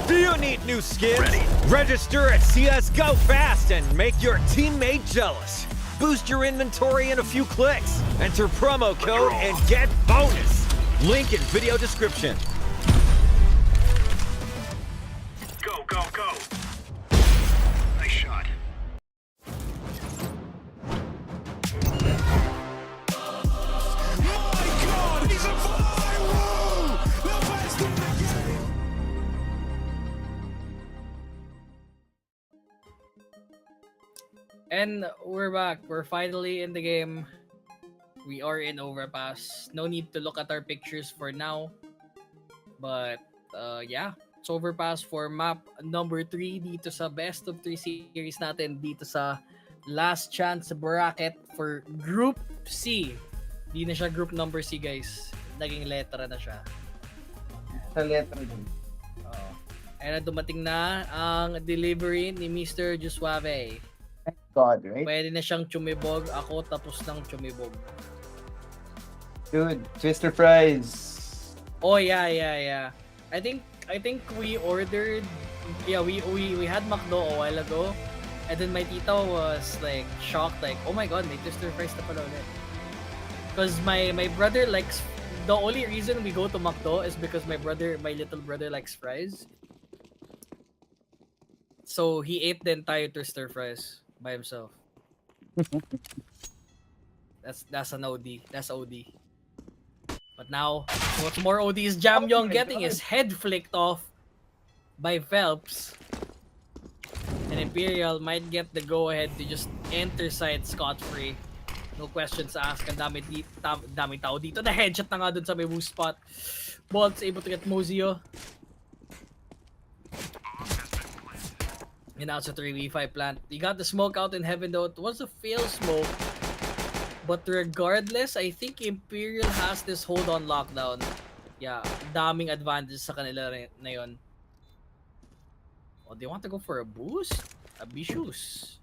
Do you need new skins? Register at CSGO fast and make your teammate jealous. Boost your inventory in a few clicks. Enter promo code and get bonus. Link in video description. Go, go, go. Nice shot. And we're back. We're finally in the game. We are in Overpass. No need to look at our pictures for now. But yeah, it's Overpass for map number 3 dito sa best of 3 series natin dito sa last chance bracket for Group C. Di na siya group number C, guys. Naging letra na siya. Sa letra din. And dumating na ang delivery ni Mr. Juswave. Thank God, right? Pwede na siyang chumibog. Ako tapos ng chumibog. Dude, Twister fries. Oh yeah. I think we ordered. Yeah, we had McDo a while ago, and then my tita was like shocked, like, oh my god, may Twister fries na pala ulit. Because my brother likes. The only reason we go to McDo is because my little brother likes fries. So he ate the entire Twister fries by himself. That's an OD. That's OD. But now, what's more OD is Jam Young getting his head flicked off by Phelps. And Imperial might get the go-ahead to just enter side scot-free. No questions asked. Ang daming tao dito. Na headshot na nga dun sa may boost spot. Bolt's able to get Mozio. And now it's a 3v5 plant. You got the smoke out in heaven though. It was a fail smoke. But regardless, I think Imperial has this hold on lockdown. Yeah, daming advantage sa kanila na yun. Oh, they want to go for a boost? Ambitious.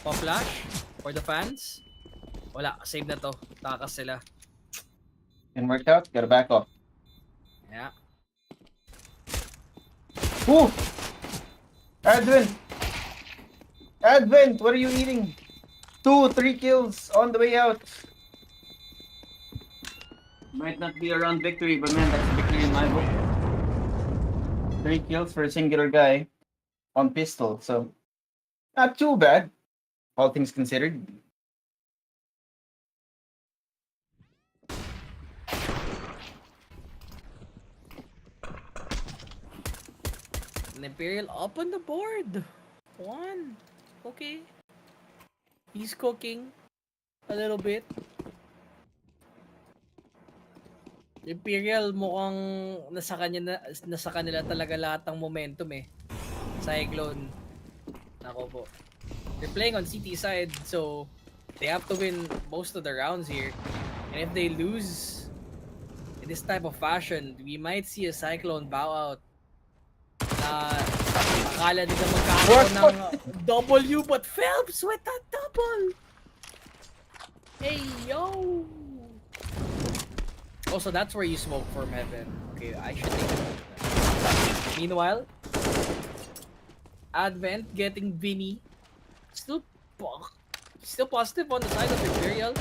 Pop flash for the fans. Wala, save na to. Takas sila. And worked out, gotta back off. Yeah. Ooh! Advent, what are you eating? 2-3 kills on the way out. Might not be around victory, but man, that's a victory in my book. 3 kills for a singular guy on pistol, so not too bad, all things considered. An Imperial up on the board. 1. Okay. He's cooking a little bit. Imperial mukhang nasa kanila talaga lahat ng momentum eh. Cyclone. Nako po. They're playing on CT side, so they have to win most of the rounds here. And if they lose in this type of fashion, we might see a Cyclone bow out. Akala nila magkakaroon ng W, but Phelps with that double! Hey, yo! Also, that's where you smoke from heaven. Okay, I should take note of that. Meanwhile, Advent getting Vinny. Still positive on the side of Imperial.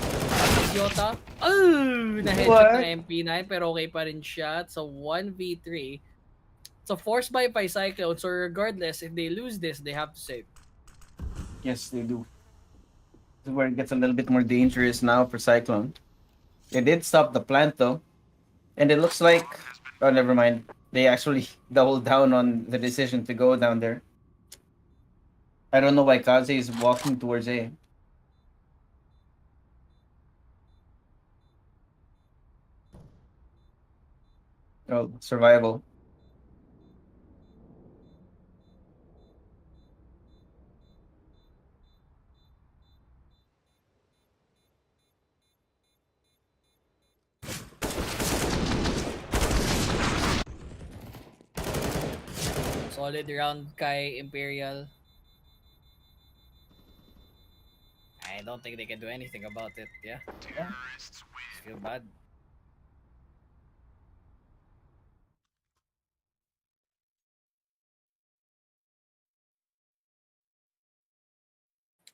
Yota. Oh! Na-headshot na MP9, pero okay pa rin siya. It's a 1v3. So forced by 5yclone, so regardless, if they lose this, they have to save. Yes, they do. This is where it gets a little bit more dangerous now for Cyclone. They did stop the plant though. And it looks like... Oh, never mind. They actually doubled down on the decision to go down there. I don't know why Kaze is walking towards A. Oh, survival. Solid round kay Imperial. I don't think they can do anything about it. Yeah. Feel bad.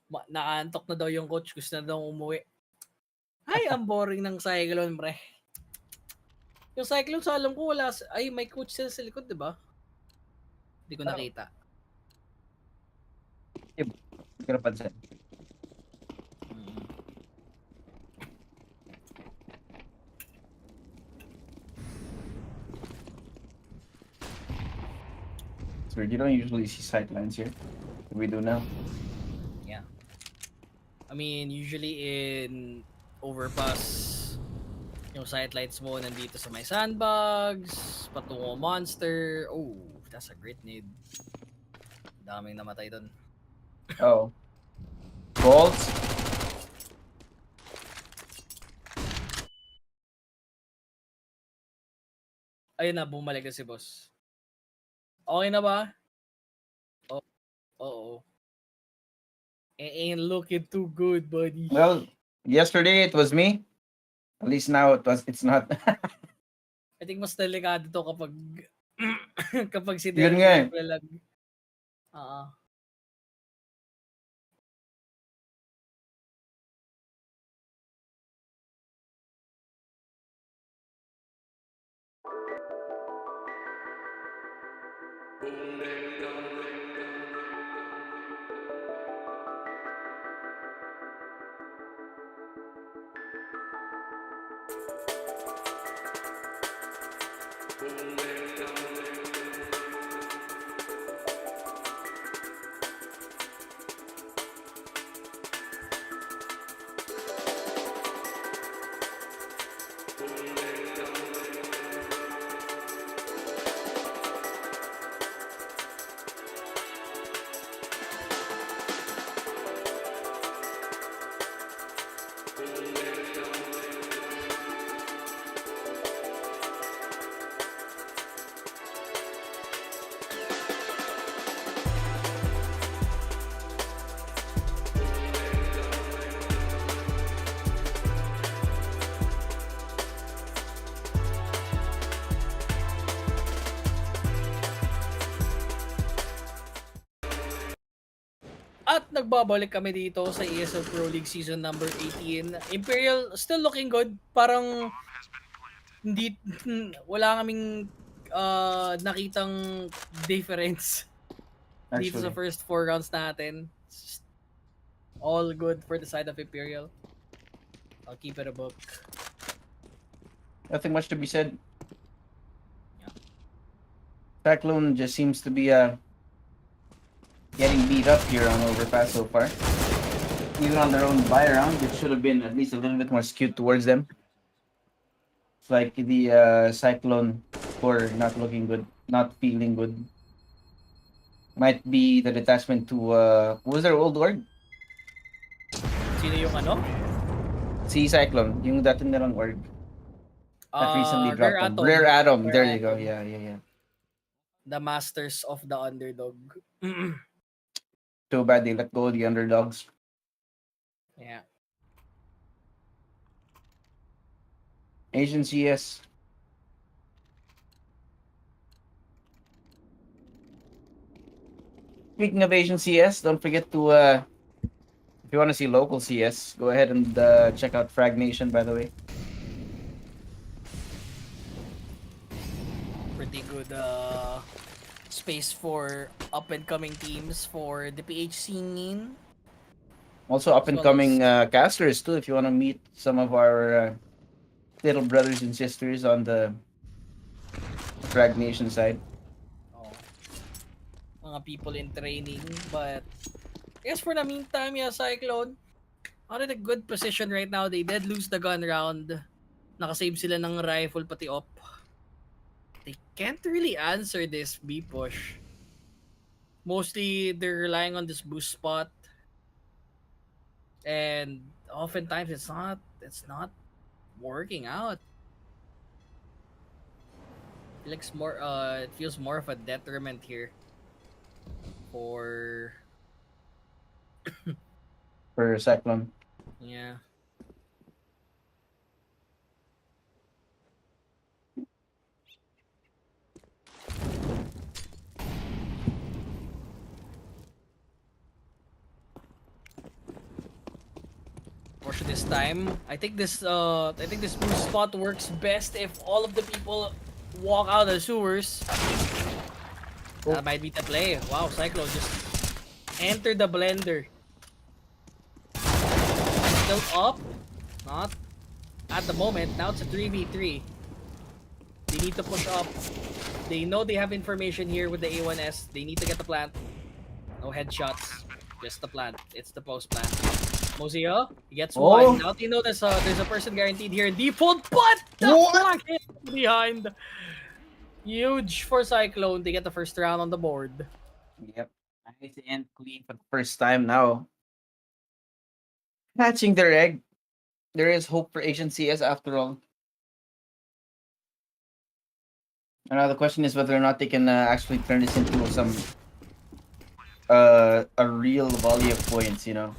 Naantok na daw yung coach. Gusto na daw umuwi. Ay, ang boring ng Cyclone, pre. Yung Cyclone, sa alam ko, wala. Ay, may coach sila sa likod, di ba? Hindi ko nakita. Hindi ko napansin. So you don't usually see sightlines here. We do now. Yeah. I mean, usually in Overpass, yung sitelights mo nandito sa may sandbags, patungo monster. Oh, that's a great need. Daming namatay doon. Oh. Bolts. Ayun na, bumalik na si boss. Okay na ba? Oh, oo. Ain't looking too good, buddy. Well, yesterday it was me. At least now it's not. I think mas delikado to kapag kapag si Yun Derek nga eh. naglalag. At nagbabalik kami dito sa ESL Pro League Season number 18. Imperial still looking good. Parang hindi wala kaming nakitang difference dito sa Actually, first 4 rounds natin. All good for the side of Imperial. I'll keep it a book. nothing much to be said. Yeah. Cyclone just seems to be getting beat up here on Overpass so far. Even on their own buy round, it should have been at least a little bit more skewed towards them. It's like the Cyclone score not looking good, not feeling good. Might be the detachment to what was their old org? Sino yung ano? Si Cyclone, yung dati nilang org that recently dropped them. Rare Atom. There you go. Yeah. The masters of the underdog. Too bad they let go of the underdogs. Yeah. Asian CS. Speaking of Asian CS, don't forget to if you want to see local CS, go ahead and check out Frag Nation, by the way. Pretty good space for up and coming teams for the PH scene. Also up and coming casters too, if you want to meet some of our little brothers and sisters on the Frag Nation side. Mga people in training, but I guess for the meantime, yeah, Cyclone are in a good position right now. They did lose the gun round. Nakasave sila ng rifle pati op. They can't really answer this B push. Mostly they're relying on this boost spot. And oftentimes it's not working out. It feels more of a detriment here for Cyclone. yeah. push this time. I think this boost spot works best if all of the people walk out of the sewers. That might be the play. Wow, Cyclone just entered the blender. Still up? Not at the moment. Now it's a 3v3. They need to push up. They know they have information here with the A1S. They need to get the plant. No headshots. Just the plant. It's the post plant. Mozio, he gets one. Now they know there's a person guaranteed here in default, but the flag hit behind. Huge for Cyclone. They get the first round on the board. Yep. Nice and clean for the first time now. Hatching their egg. There is hope for Asian CS after all. And now the question is whether or not they can actually turn this into some a real volley of points, you know.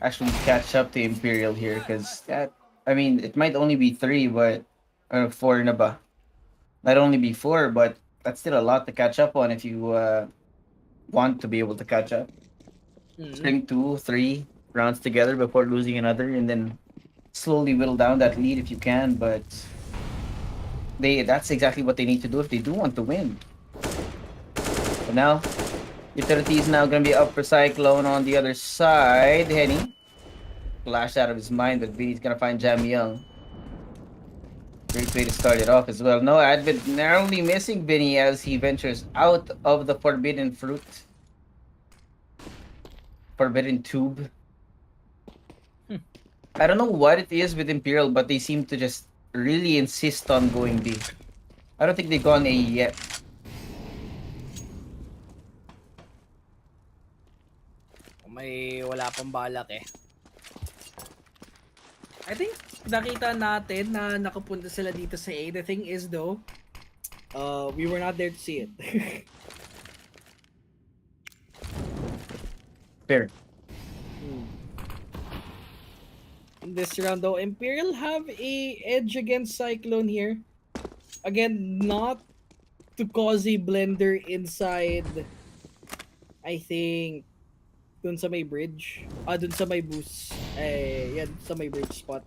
Actually catch up to Imperial here, because that, I mean, it might only be 3, but 4 na ba? Might only be 4, but that's still a lot to catch up on if you want to be able to catch up. String 2, 3 rounds together before losing another, and then slowly whittle down that lead if you can, but that's exactly what they need to do if they do want to win. But now, Utility is now going to be up for Cyclone on the other side. Henny flashed out of his mind, but Vinny's going to find Jam Young. Great way to start it off as well. No, Advent narrowly missing Vinny as he ventures out of the Forbidden Fruit. Forbidden Tube. I don't know what it is with Imperial, but they seem to just really insist on going B. I don't think they've gone A yet. May wala pang balak eh. I think nakita natin na nakapunta sila dito sa A. The thing is though, we were not there to see it. Fair. In this round though, Imperial have a edge against Cyclone here. Again, not to cause a blender inside, I think, dun sa may bridge. Dun sa may boost. Yan, sa may bridge spot.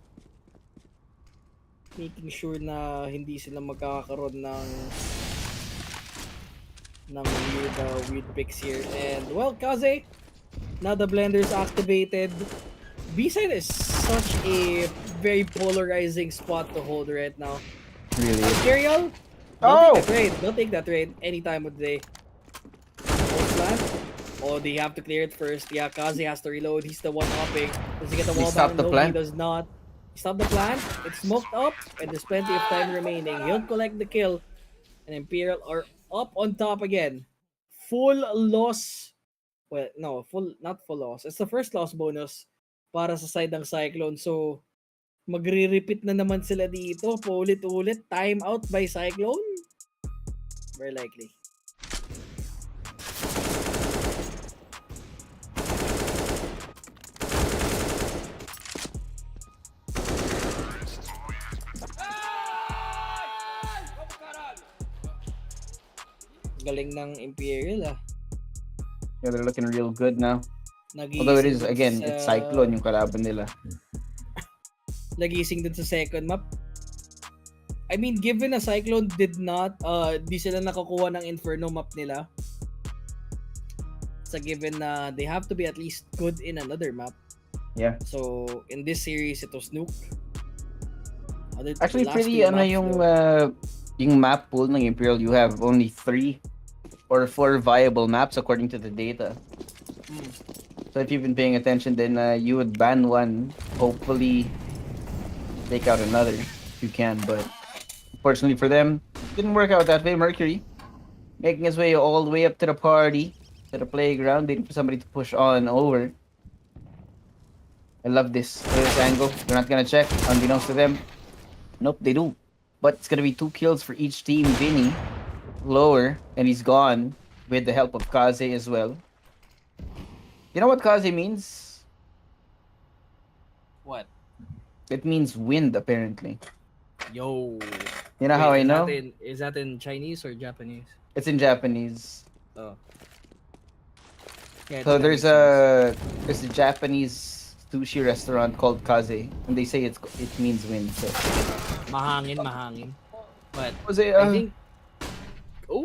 Making sure na hindi sila magkakaroon ng weird picks here. And well, Kaze, now the blender is activated. B-side is such a very polarizing spot to hold right now. Really? Imperial, don't take that trade. Don't take that trade any time of the day. Oh, they have to clear it first. Yeah, Kaze has to reload. He's the one hopping. Does he get the wall down? No, he does not. He stopped the plant. It's smoked up, and there's plenty of time remaining. He'll collect the kill, and Imperial are up on top again. Full loss. Well, no, not full loss. It's the first loss bonus para sa side ng Cyclone. So, magre-repeat na naman sila dito. Paulit-ulit. Time out by Cyclone? Very likely. Galing ng Imperial ah. Yeah, they're looking real good now. Although it is, again, it's Cyclone yung kalaban nila. Nagising dun sa second map. I mean, given na Cyclone did not, di sila nakakuha ng Inferno map nila. It's a given na they have to be at least good in another map. Yeah. So, in this series, it was Nuke. Actually, pretty, yung map pool ng Imperial, you have only 3 or 4 viable maps according to the data. So if you've been paying attention, then you would ban one, hopefully take out another if you can, but unfortunately for them, didn't work out that way. Mercury making his way all the way up to the party, to the playground, waiting for somebody to push on over. I love this angle. They're not gonna check, unbeknownst to them. Nope, they do. But it's gonna be 2 kills for each team. Vinny lower, and he's gone with the help of Kaze as well. You know what Kaze means? What? It means wind, apparently. Yo. You know how I know? Is that in Chinese or Japanese? It's in Japanese. Oh. Yeah, so there's a Japanese sushi restaurant called Kaze, and they say it means wind. So Mahangin. But Jose, I think oh,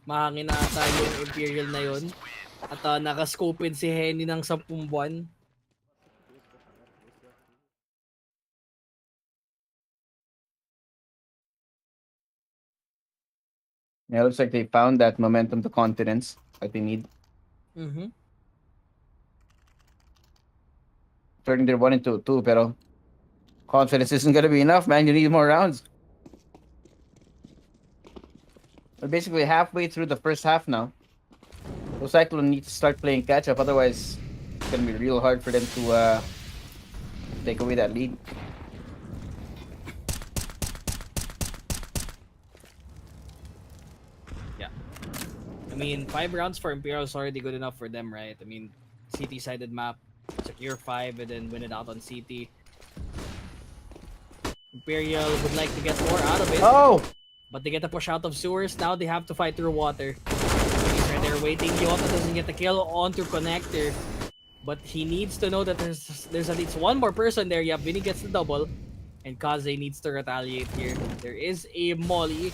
mahangin na ata yung Imperial na yun. At nakascopin si Henny ng 10 buwan. yeah, it looks like they found that momentum to confidence that they need. Mhm. Turning their 1 into 2, pero confidence isn't gonna be enough, man. You need more rounds. We're basically halfway through the first half now. So Cyclone need to start playing catch up, otherwise it's gonna be real hard for them to take away that lead. I mean, 5 rounds for Imperial is already good enough for them, right? I mean, CT-sided map, secure 5, and then win it out on CT. Imperial would like to get more out of it, Oh! but they get a push out of sewers. Now they have to fight through water. He's right there waiting. Yota doesn't get the kill onto connector, but he needs to know that there's at least one more person there. Yeah, Vinny gets the double, and Kaze needs to retaliate here. There is a molly,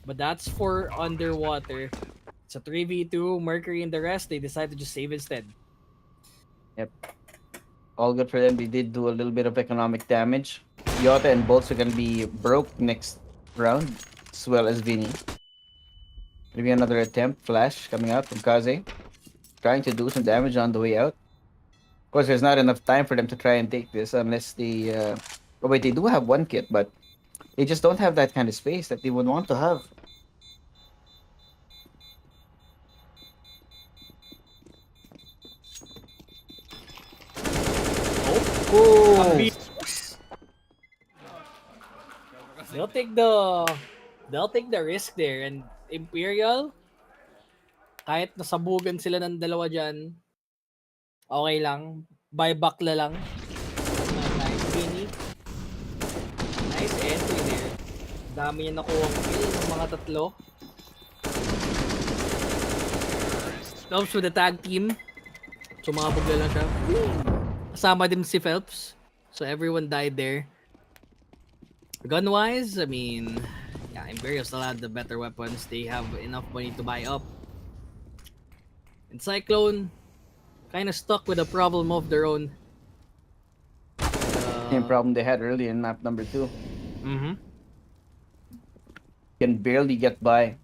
but that's for underwater. It's a 3v2. Mercury and the rest, they decide to just save instead. Yep. All good for them. They did do a little bit of economic damage. Yota and Bolts are gonna be broke next round, as well as Vinny. Maybe another attempt. Flash coming out from Kaze. Trying to do some damage on the way out. Of course, there's not enough time for them to try and take this unless they... Oh wait, they do have 1 kit, but they just don't have that kind of space that they would want to have. Oh! They'll take the risk there, and Imperial, kahit nasabugan sila ng dalawa dyan, okay lang. Buyback na lang. Nice Vinny. Nice entry there. Dami niya nakuha kill ng mga tatlo. Helps with the tag team. So mga bugla lang siya. Kasama din si Phelps. So everyone died there. Gun-wise, I mean, yeah, Imperial still had the better weapons. They have enough money to buy up. And Cyclone, kind of stuck with a problem of their own. Same problem they had early in map number 2. Mm-hmm. Can barely get by.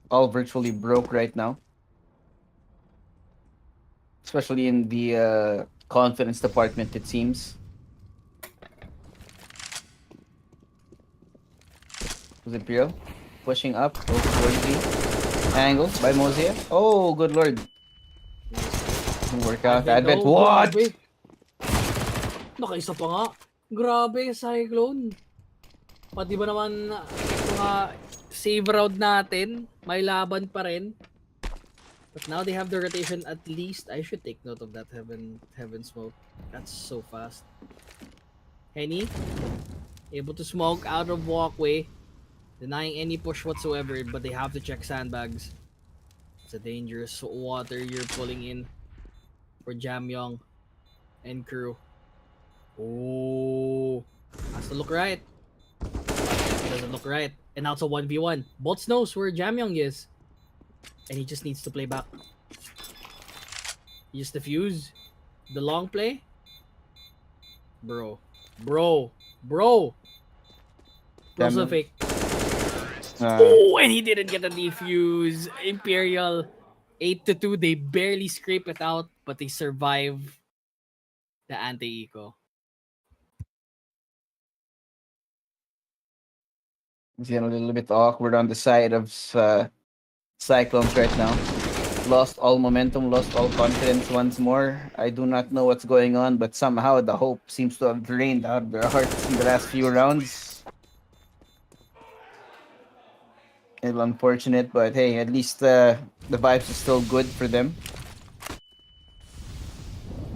All virtually broke right now. Especially in the confidence department, it seems. Was Imperial pushing up towards the angle by Mozia. Oh, good lord. Didn't work out. Advent, what? Grabe. Nakaisa pa nga. Grabe, Cyclone. Pati ba naman mga save round natin, may laban pa rin. But now they have the rotation at least. I should take note of that heaven smoke. That's so fast. Henny, able to smoke out of walkway, denying any push whatsoever, but they have to check sandbags. It's a dangerous water you're pulling in for Jamyong and crew. Oh, has to look right. Doesn't look right. And now it's a 1v1. Bolts knows where Jamyong is. And he just needs to play back. He just defuse. The long play. Bro. Plus a fake. Oh, and he didn't get a defuse. Imperial 8-2. They barely scrape it out, but they survive the anti-eco. It's getting a little bit awkward on the side of Cyclones right now. Lost all momentum, lost all confidence once more. I do not know what's going on, but somehow the hope seems to have drained out of their hearts in the last few rounds. A little unfortunate, but hey, at least the vibes are still good for them.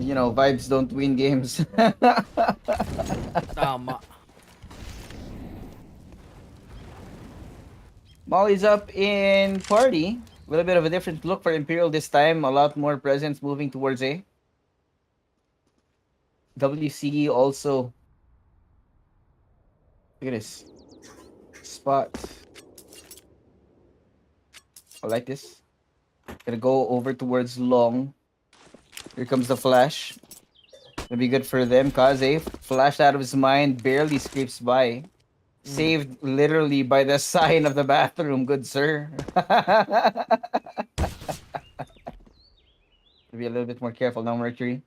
You know, vibes don't win games. Tama. Molly's up in party. A little bit of a different look for Imperial this time. A lot more presence moving towards A. WCE also. Look at this. Spot. I like this. Gonna go over towards long. Here comes the flash. Gonna be good for them. Kaze flashed out of his mind. Barely scrapes by. Saved literally by the sign of the bathroom, good sir. Be a little bit more careful now, Mercury.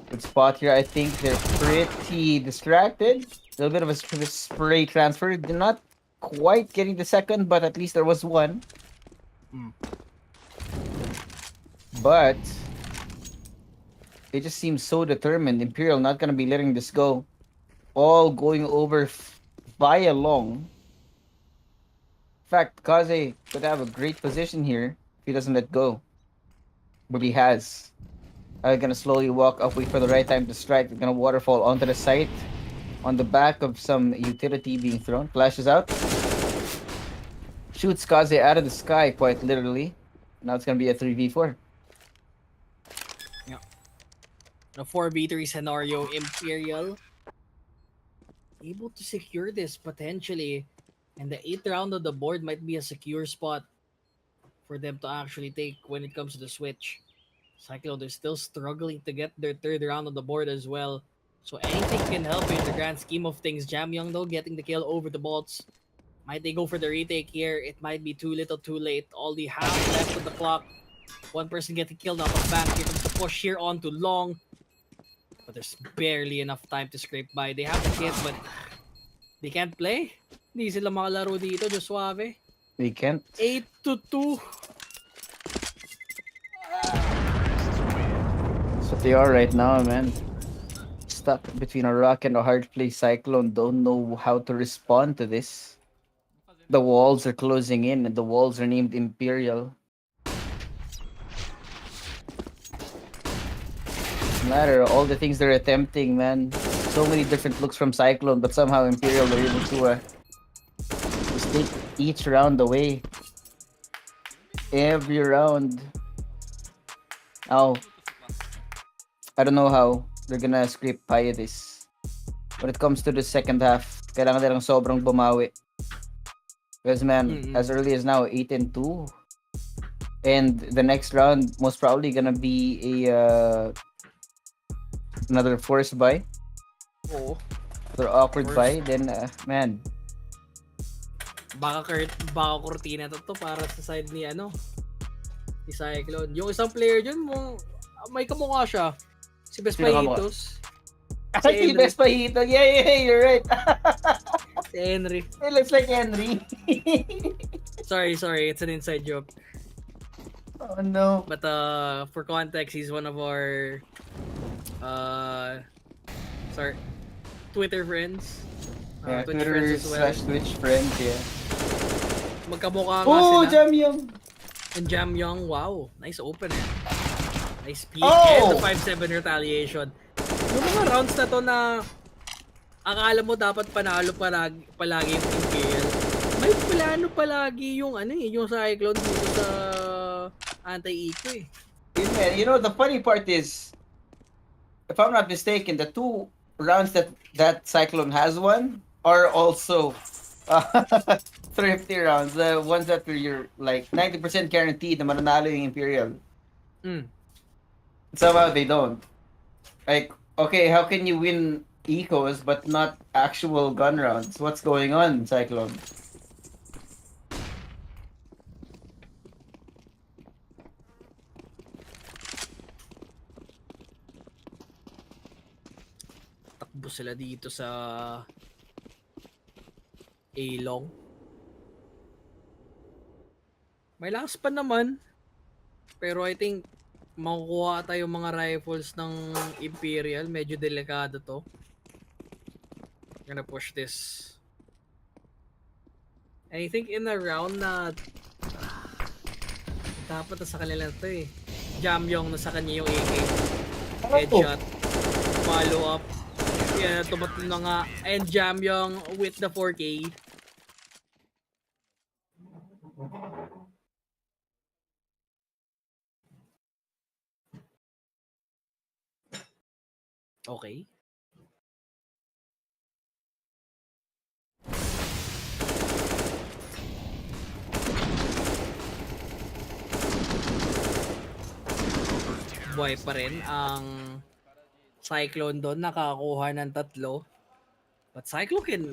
Good spot here. I think they're pretty distracted. A little bit of a spray transfer. They're not quite getting the second, but at least there was one. But they just seem so determined. Imperial not gonna be letting this go. All going over via long. In fact, Kaze could have a great position here if he doesn't let go. But he has. Gonna slowly walk up, wait for the right time to strike. They're gonna waterfall onto the site. On the back of some utility being thrown. Flashes out. Shoots Kaze out of the sky, quite literally. Now it's gonna be a 3v4. Yeah. The 4v3 scenario, Imperial able to secure this potentially, and the 8th round of the board might be a secure spot for them to actually take when it comes to the switch. Cyclone, they're still struggling to get their 3rd round on the board as well, so anything can help in the grand scheme of things. Jamyoung though getting the kill over the bolts. Might they go for the retake here? It might be too little too late. All the half left of the clock. One person getting killed off of back. Here comes the push here onto long. But there's barely enough time to scrape by. They have the kit, but they can't play. Hindi sila makalaro dito, just suave. They can't. 8-2. That's what they are right now, man. Stuck between a rock and a hard place. Cyclone don't know how to respond to this. The walls are closing in, and the walls are named Imperial. Doesn't matter, all the things they're attempting, man. So many different looks from Cyclone, but somehow Imperial are able to just take each round away. Every round. Now, I don't know how they're gonna scrape by this. When it comes to the second half, kailangan nilang sobrang bumawi. Because man, as early as now, 8-2. And the next round, most probably gonna be a another forced buy. Oo. Another awkward buy. Then, man. Baka cortina to para sa side ni ni Cyclone. Yung isang player dyan, may kamukha siya. Si Vespahitos. Si Vespahito. Yeah, you're right. Si Henry. It looks like Henry. Sorry, it's an inside joke. Oh no. But for context, he's one of our Twitter friends. Yeah, Twitch Twitter friends as well. / Twitch friends, yeah. Magkamukha nga Oh, sila. Jamyoung! And Jamyoung, wow. Nice opener. Nice peek. Oh! And the 5-7 retaliation. Yung mga rounds na to na akala mo dapat panalo palagi yung Imperial. May plano palagi yung yung Cyclone dito sa anti-eco eh. Man, you know, the funny part is, if I'm not mistaken, the 2 rounds that Cyclone has won are also thrifty rounds. The ones that you're like 90% guaranteed na mananalo yung Imperial. Somehow they don't. Like, okay, how can you win ecos but not actual gun rounds? What's going on, Cyclone? Takbo sila dito sa A-long. May lakas pa naman. Pero I think makukuha tayo mga rifles ng Imperial. Medyo delikado to. Gonna push this. I think in a round na dapat na sa kanila to eh. Jamyoung na sa kanya yung AK. Headshot. Follow up. Yeah, tumatlo na nga. And Jamyoung with the 4K. Okay. Buhay pa rin ang Cyclone doon, nakakuha ng 3. But Cyclone can,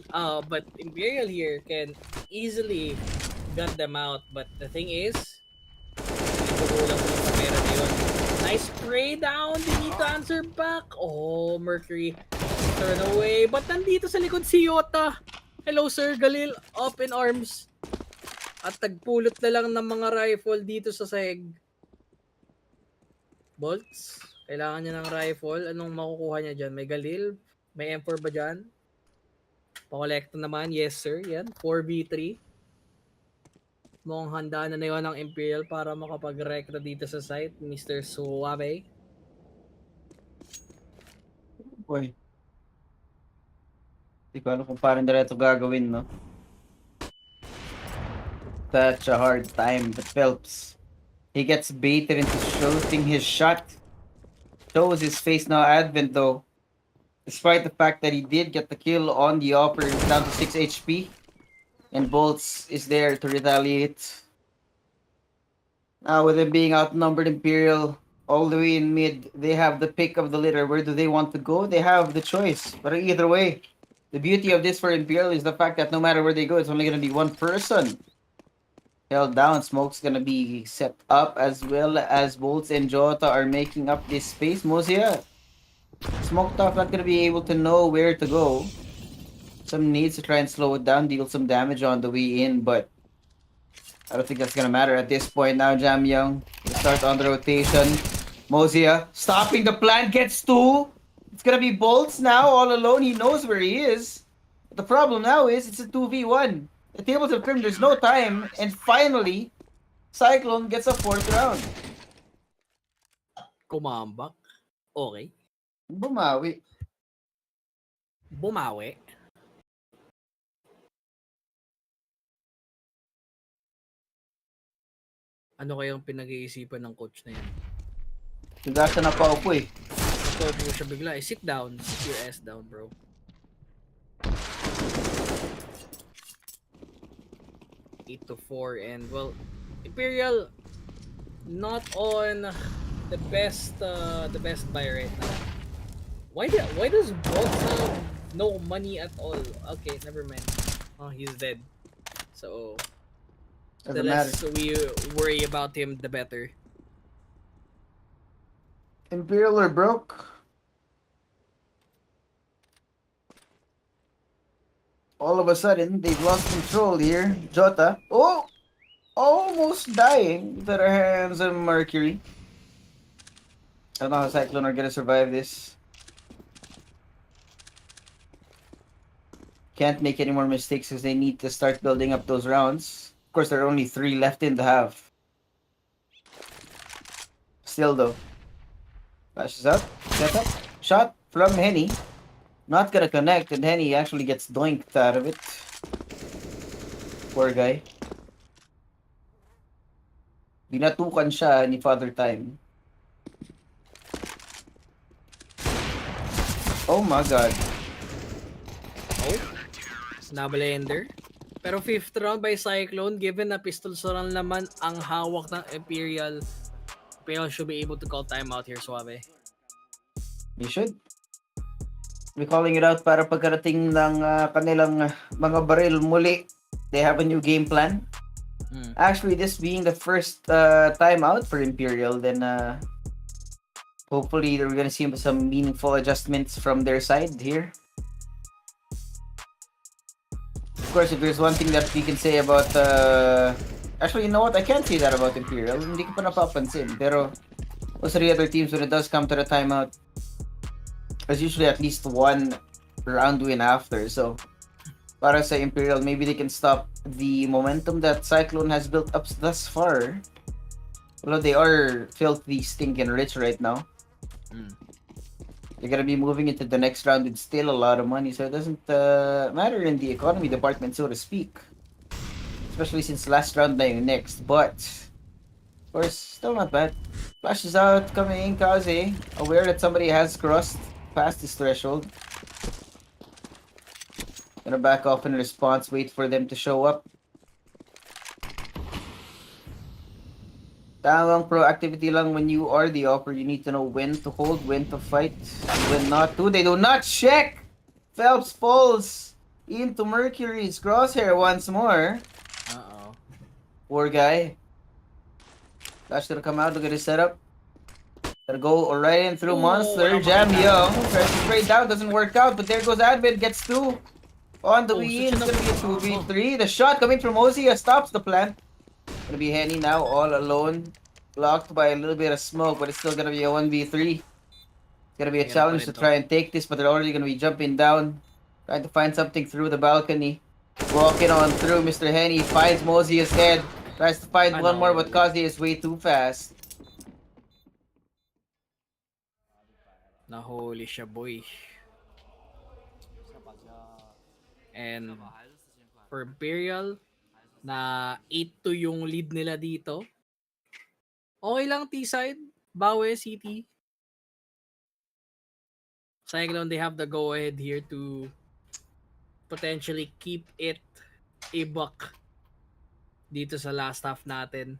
but Imperial here can easily gut them out. But the thing is, kukulang sila sa pera na yun. Nice spray down, they need to answer back. Oh, Mercury, turn away. But nandito sa likod si Yota. Hello Sir Galil, up in arms. At tagpulot na lang ng mga rifle dito sa sahig. Bolts, kailangan niya ng rifle. Anong makukuha niya dyan? May Galil? May M4 ba dyan? Pa-collect naman, yes sir. Yan, 4v3. Mukhang handa na yun ng Imperial para makapag-recta dito sa site, Mr. Suave. Boy. Hindi ko alam kung paano nila ito gagawin, no? Such a hard time, but Phelps. He gets baited into shooting his shot. Shows his face now advent though. Despite the fact that he did get the kill on the upper, he's down to 6 HP. And Bolts is there to retaliate. Now with them being outnumbered, Imperial all the way in mid, they have the pick of the litter. Where do they want to go? They have the choice. But either way, the beauty of this for Imperial is the fact that no matter where they go, it's only going to be one person held down. Smoke's going to be set up as well as Bolts and Jota are making up this space. Mozia, Smoked off, not going to be able to know where to go. Some needs to try and slow it down, deal some damage on the way in, but I don't think that's gonna matter at this point now. Jam Young will start on the rotation. Mozia stopping the plan, gets 2. It's gonna be Bolts now, all alone. He knows where he is. But the problem now is it's a 2v1. The tables have turned, there's no time, and finally, Cyclone gets a 4th round. Kumambak. Okay. Bumawi. Bumawi. Ano kayang pinag-iisipan ng coach na yan? Bigla siya napaupo eh. Ito po siya bigla. Sit down. Sit your ass down, bro. Eight to 4 and well, Imperial not on the best buy right now. Why does Boss have no money at all? Okay, never mind. Oh, he's dead. So the Doesn't less matter. we worry about him, the better. Imperial are broke. All of a sudden, they've lost control here. Jota, oh, almost dying with their hands on Mercury. I don't know how Cyclone are gonna survive this. Can't make any more mistakes because they need to start building up those rounds. Of course, there are only 3 left in the half. Still though. Flashes up, set up, shot from Henny. Not gonna connect, and Henny actually gets doinked out of it. Poor guy. Binatukan siya ni Father Time. Oh my god. Oh, Nabalender. Pero 5th round by Cyclone, given na pistols lang naman ang hawak ng Imperial, Imperial should be able to call timeout here, Suave. You should. Be calling it out para pagkarating ng kanilang mga baril muli. They have a new game plan. Actually, this being the first timeout for Imperial, then hopefully we're gonna see some meaningful adjustments from their side here. Of course, if there's one thing that we can say about actually, you know what? I can't say that about Imperial. Hindi ko pa napapansin. Pero most of the other teams, when it does come to the timeout, there's usually at least one round win after. So, para sa Imperial, maybe they can stop the momentum that Cyclone has built up thus far. Although they are filthy, stinking rich right now. They're gonna be moving into the next round with still a lot of money, so it doesn't matter in the economy department, so to speak. Especially since last round na yung next. But, of course, still not bad. Flashes out, coming in, Kaze, aware that somebody has crossed. past this threshold. Gonna back off in response, wait for them to show up. Tamang proactivity lang when you are the offer. You need to know when to hold, when to fight, when not to. They do not check! Phelps falls into Mercury's crosshair once more. Uh-oh. Poor guy. Flash gonna come out, look at his setup. Gonna go right in through Monster. walang Jam makita. Young. Tries to spray down, doesn't work out, but there goes Advent, gets two. On the Oh, way in, such it's an- gonna be a 2v3. The shot coming from Ozia stops the plant. Gonna be Henny now, all alone. Blocked by a little bit of smoke, but it's still gonna be a 1v3. It's gonna be a Hirap challenge pa to rin to. try and take this, but they're already gonna be jumping down. Trying to find something through the balcony. Walking on through, Mr. Henny finds Mozia's head. Tries to find one more, but Kazi is way too fast. Nahuli siya, boy. And for Imperial, na 8-2 yung lead nila dito. Okay lang T-side, Bawe City. Cyclone, they have the go-ahead here to potentially keep it a buck dito sa last half natin.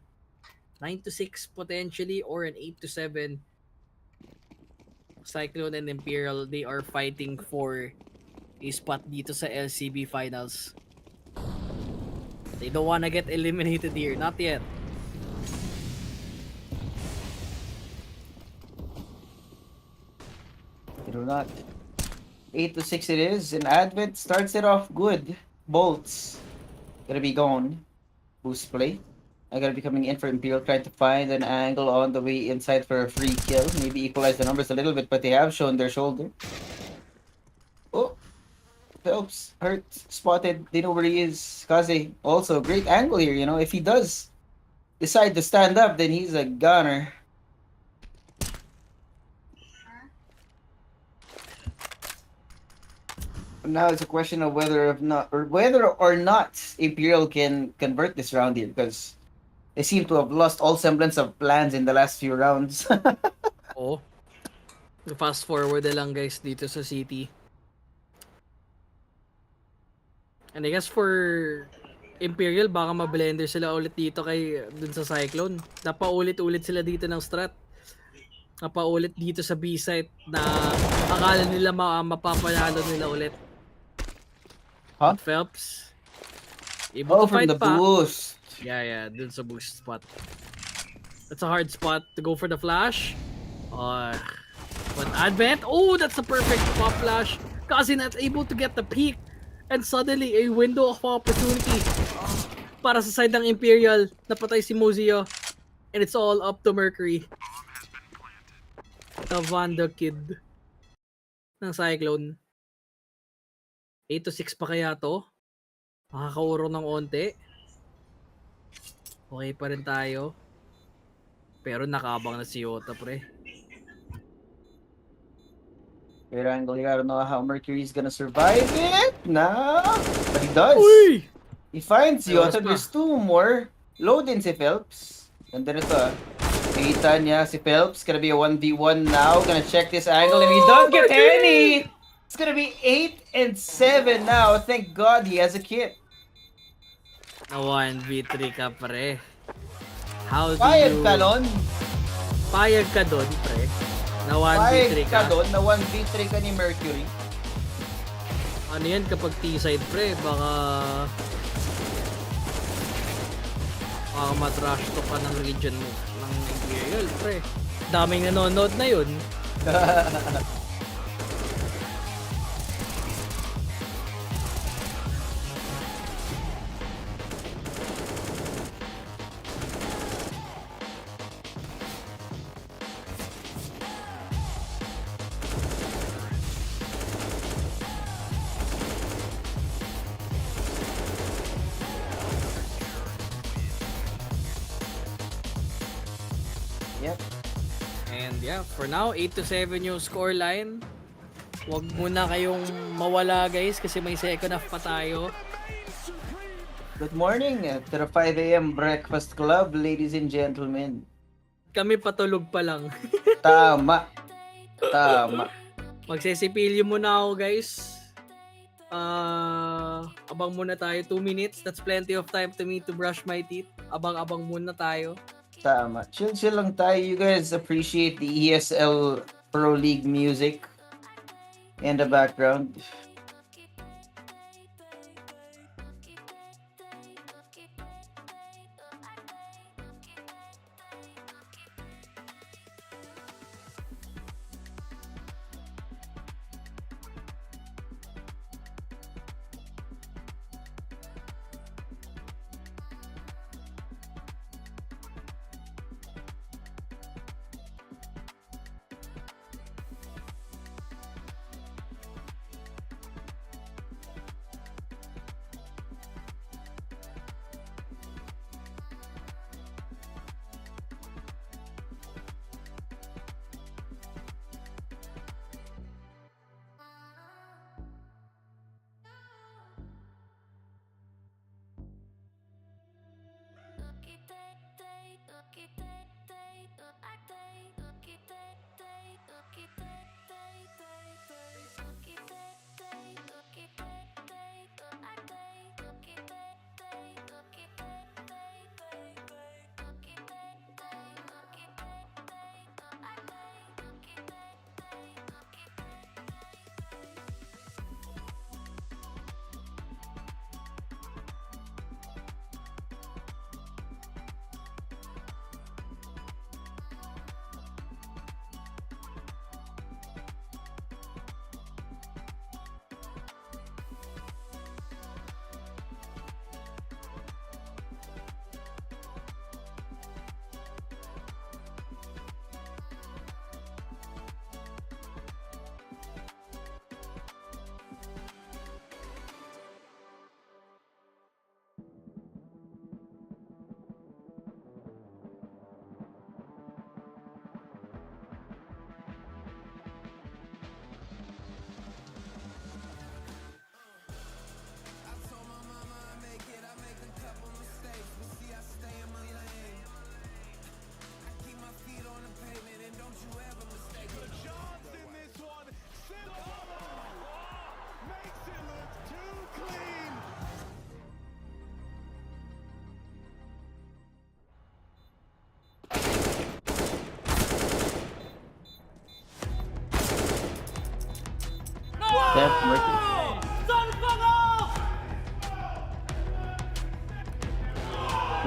9-6 potentially or an 8-7. Cyclone and Imperial, they are fighting for a spot dito sa LCB finals. They don't wanna get eliminated here, not yet. They do not. 8-6 it is, and Advent starts it off good. Bolts. Gonna be gone. Boost play. I'm gonna be coming in for Imperial, trying to find an angle on the way inside for a free kill. Maybe equalize the numbers a little bit, but they have shown their shoulder. Oh, Phelps hurt, spotted. They know where he is. Kaze also great angle here. You know, if he does decide to stand up, then he's a gunner. Now it's a question of whether or not Imperial can convert this round here, because they seem to have lost all semblance of plans in the last few rounds. Oh. Fast forward na lang guys dito sa city. And I guess for Imperial, baka ma-blender sila ulit dito kay dun sa Cyclone. Napaulit-ulit sila dito ng strat. Napaulit dito sa B-site na akala nila mapapanalo nila ulit. Huh? Phelps. Able to From fight the pa. boost. Yeah, dun sa boost spot. That's a hard spot to go for the flash. But Advent, oh, that's a perfect pop flash. Kasi not able to get the peak. And suddenly, a window of opportunity para sa side ng Imperial. Napatay si Muzio. And it's all up to Mercury. The Vanda kid ng Cyclone. 8-6 pa kaya to? Makakauro ng onte. Okay pa rin tayo. Pero nakabang na si Yota, pre. Great angle here. I don't know how Mercury's gonna survive it. Nah. But he does. Uy! He finds Ay, Yota. oras pa. There's two more. Load in si Phelps. And then ito. Kita niya si Phelps. Gonna be a 1v1 now. Gonna check this angle. And he don't get any! It's gonna be 8 and 7 now. Thank God he has a kit. Na 1v3 ka, pre. How do Payag you... ka nun. Payag ka doon, pre. Na 1v3 Payag ka. ka doon na 1v3 ka ni Mercury. Ano yan kapag T-side, pre? Baka matrash to ka ng region mo ng Imperial, pre. Daming nanonood na yun. Yep. And yeah, for now, 8-7 yung scoreline. Huwag muna kayong mawala guys kasi may second half pa tayo. Good morning to the 5 a.m. Breakfast Club, ladies and gentlemen. Kami patulog pa lang. Tama. Tama. Magsisipilyo muna ako, guys. Abang muna tayo 2 minutes. That's plenty of time to me to brush my teeth. Abang-abang muna tayo. Tama. Chill lang tayo. You guys appreciate the ESL Pro League music in the background.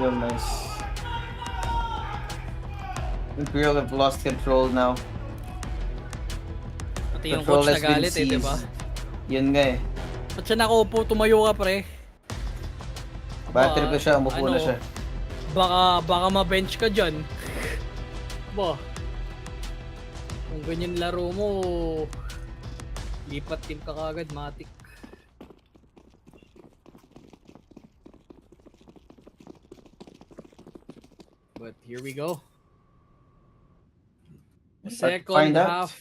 Real nice. Imperial have lost control now. Pati yung Control coach has been nagalit eh, diba? seized. Yun nga eh. Ba't siya nakaupo? Tumayo ka, pre. Battery ko siya, umupo na ano, siya. Baka ma-bench ka dyan. Ba? Kung ganyan laro mo, lipat team ka kagad, matik. But here we go. Second half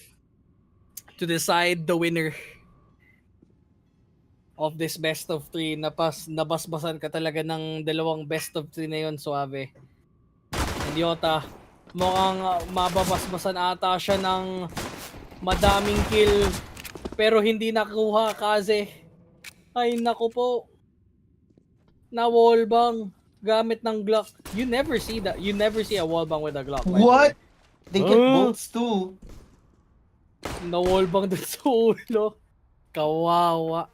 to decide the winner of this best of 3. Nabasbasan ka talaga ng dalawang best of 3 na yun, Suave. Idiota, mukhang mababasbasan ata siya ng madaming kill pero hindi nakuha kasi ay naku po, na wallbang gamit ng Glock. You never see that. You never see a wallbang with a Glock. What? They get bolts too. Na wallbang dun sa ulo. Kawawa.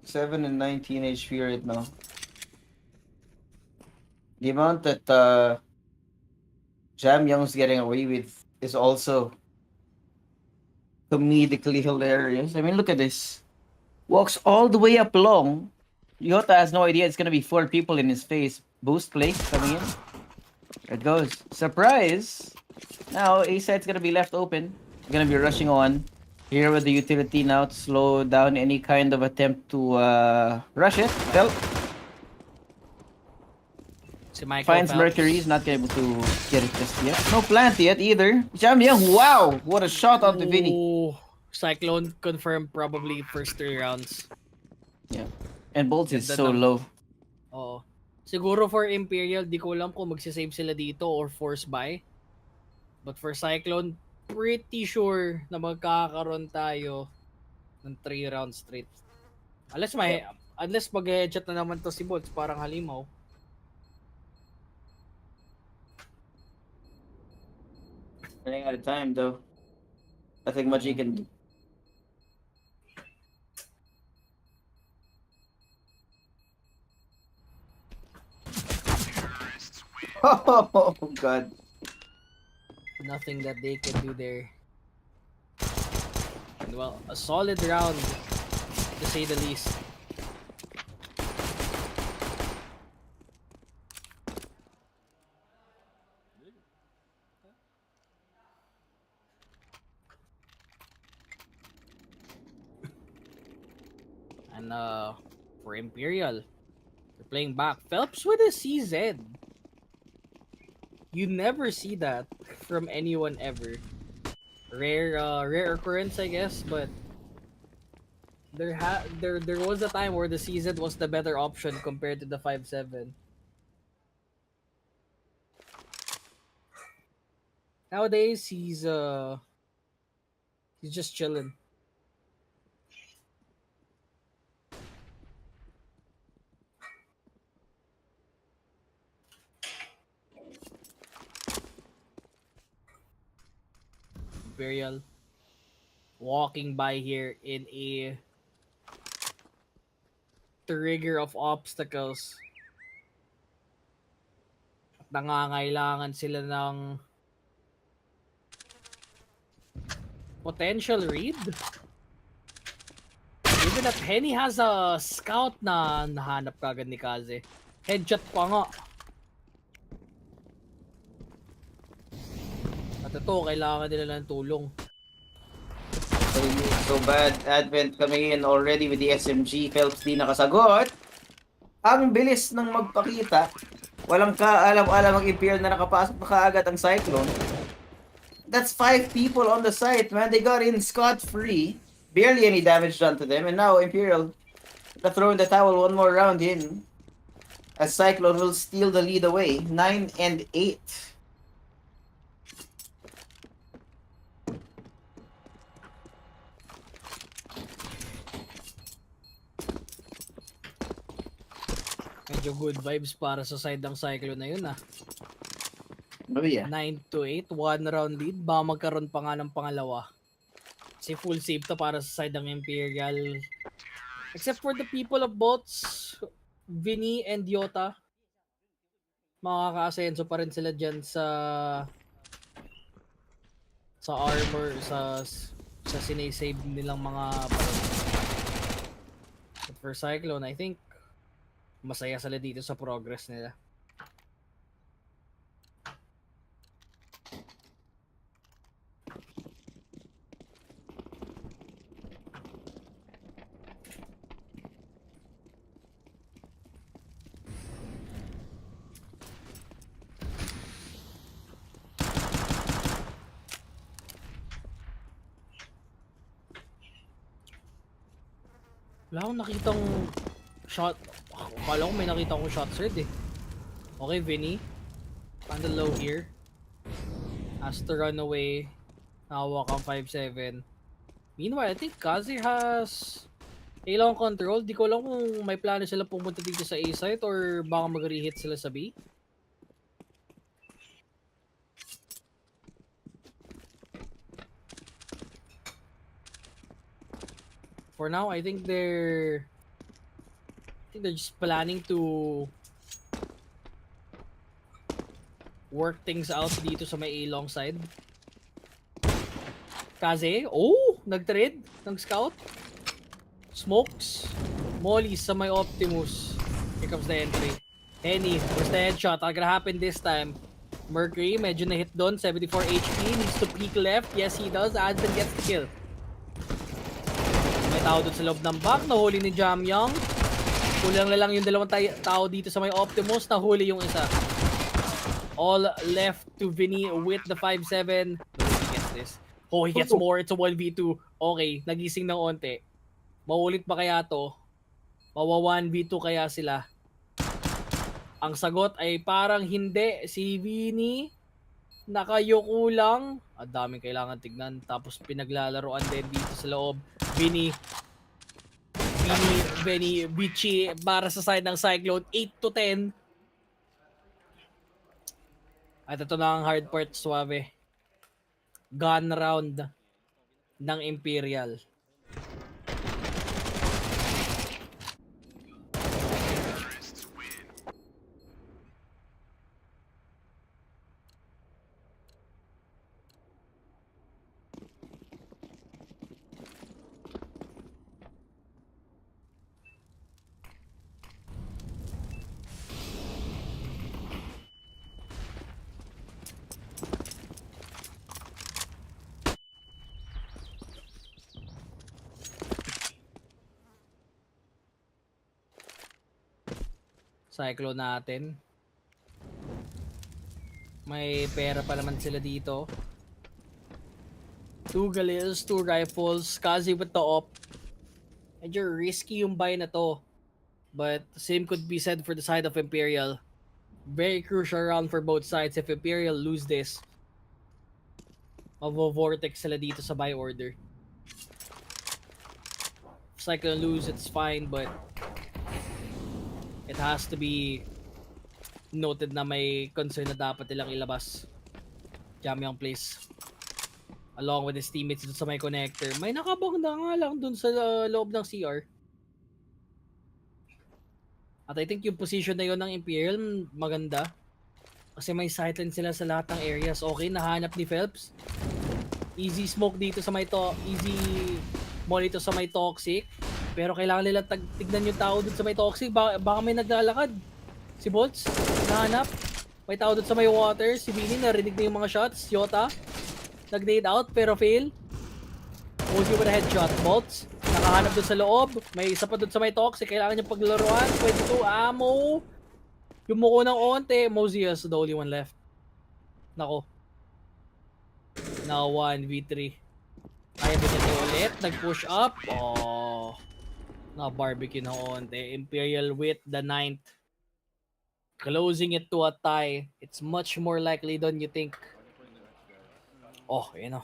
7 and 19 HP right now. The amount that Jam Young's getting away with is also comedically hilarious. I mean, look at this. Walks all the way up long. Yota has no idea it's gonna be 4 people in his face. Boost play coming in. There it goes. Surprise! Now A side's gonna be left open. They're gonna be rushing on. Here with the utility now to slow down any kind of attempt to rush it. Well, finds Mercury, is not able to get it just yet. No plant yet either. Jam Young, wow! What a shot out to Vinny. Cyclone confirmed probably first 3 rounds. Yeah. And Bolts is Ganda so ng- low. Oo. Siguro for Imperial, di ko alam kung magsisave sila dito or force buy. But for Cyclone, pretty sure na magkakaroon tayo ng 3 rounds straight. Unless mag-headshot na naman to si Bots, parang halimaw. Running out of time though. Nothing much you can do. Oh god. Nothing that they can do there. And well, a solid round to say the least. And for Imperial, they're playing back. Phelps with a CZ. You never see that from anyone ever. Rare occurrence, I guess, but there was a time where the CZ was the better option compared to the 5.7. Nowadays he's just chilling. Imperial walking by here in a trigger of obstacles. At nangangailangan sila ng potential read. Even at Henny has a scout na nahanap kagad ni Kaze. Headshot pa nga. At ito, kailangan nila ng tulong. So bad. Advent coming in already with the SMG. Phelps di nakasagot. Ang bilis ng magpakita. Walang kaalam-alam ang Imperial na nakapasok na kaagad ang Cyclone. That's 5 people on the site, man. They got in scot-free. Barely any damage done to them. And now Imperial throwing the towel one more round in. As Cyclone will steal the lead away. 9 and 8. Medyo good vibes para sa side ng Cyclone na yun ah. Oh yeah. 9 to 8, 1 round lead. Baka magkaroon pa nga ng pangalawa. Kasi full save to para sa side ng Imperial. Except for the people of bots, Vinny and Yota. Makaka-asenso pa rin sila dyan sa armor, sa sinesave nilang mga baril. But for Cyclone, I think masaya sila dito sa progress nila. Wala akong nakitang shot. Akala ko may nakita akong shot thread eh. Okay, Vinny. On the low here. Has to run away. Nakawak ang 5-7. Meanwhile, I think Kazi has A-long control. Di ko alam kung may plano sila pumunta dito sa A site or baka mag-rehit sila sa B. For now, I think they're just planning to work things out dito sa may A-long side. Kaze, oh, nag-trade ng scout. Smokes, Molly sa may Optimus. Here comes the entry. Henny, where's the headshot? Not gonna happen this time. Mercury, medyo na-hit doon. 74 HP, needs to peek left. Yes, he does. Adson gets the kill. May tao doon sa loob ng back. Nahuli ni Jamyang. Kulang na lang yung dalawang tao dito sa may Optimus. Nahuli yung isa. All left to Vinny with the 5-7. He gets this. Oh, he gets more. It's a 1v2. Okay, nagising ng onte. Maulit ba kaya to? Mawa 1v2 kaya sila? Ang sagot ay parang hindi. Si Vinny nakayuko lang. Ang daming kailangan tignan. Tapos pinaglalaroan din dito sa loob. Bichi para sa side ng Cyclone. 8-10. At ito na ang hard part, suave. Gun round ng Imperial. Cyclone natin. May pera pa naman sila dito. 2 Galils, 2 rifles, Kazi with the op. Medyo risky yung buy na to. But same could be said for the side of Imperial. Very crucial round for both sides. If Imperial lose this, mavo-vortex sila dito sa buy order. If Cyclone lose, it's fine, but it has to be noted na may concern na dapat nilang ilabas. Jamyang place. Along with his teammates dun sa may connector. May nakabang na nga lang dun sa loob ng CR. At I think yung position na yun ng Imperial maganda. Kasi may sightlines sila sa lahat ng areas. Okay, nahanap ni Phelps. Easy smoke dito sa may easy mall dito sa may toxic. Pero kailangan nila tignan yung tao dun sa may toxic. Baka may naglalakad. Si Bolts, nahanap. May tao dun sa may water. Si Bini, narinig na yung mga shots. Yota, nag-nade out pero fail. Moji with a headshot. Bolts, nakahanap dun sa loob. May isa pa dun sa may toxic. Kailangan yung paglaruan. 22 ammo. Yumuko ng onte. Mozi is the only one left. Nako. Now 1v3. Kaya binili ulit. Nag-push up. Oh. Na-barbecue na onte. Imperial with the 9th. Closing it to a tie. It's much more likely than you think. Oh, yun o.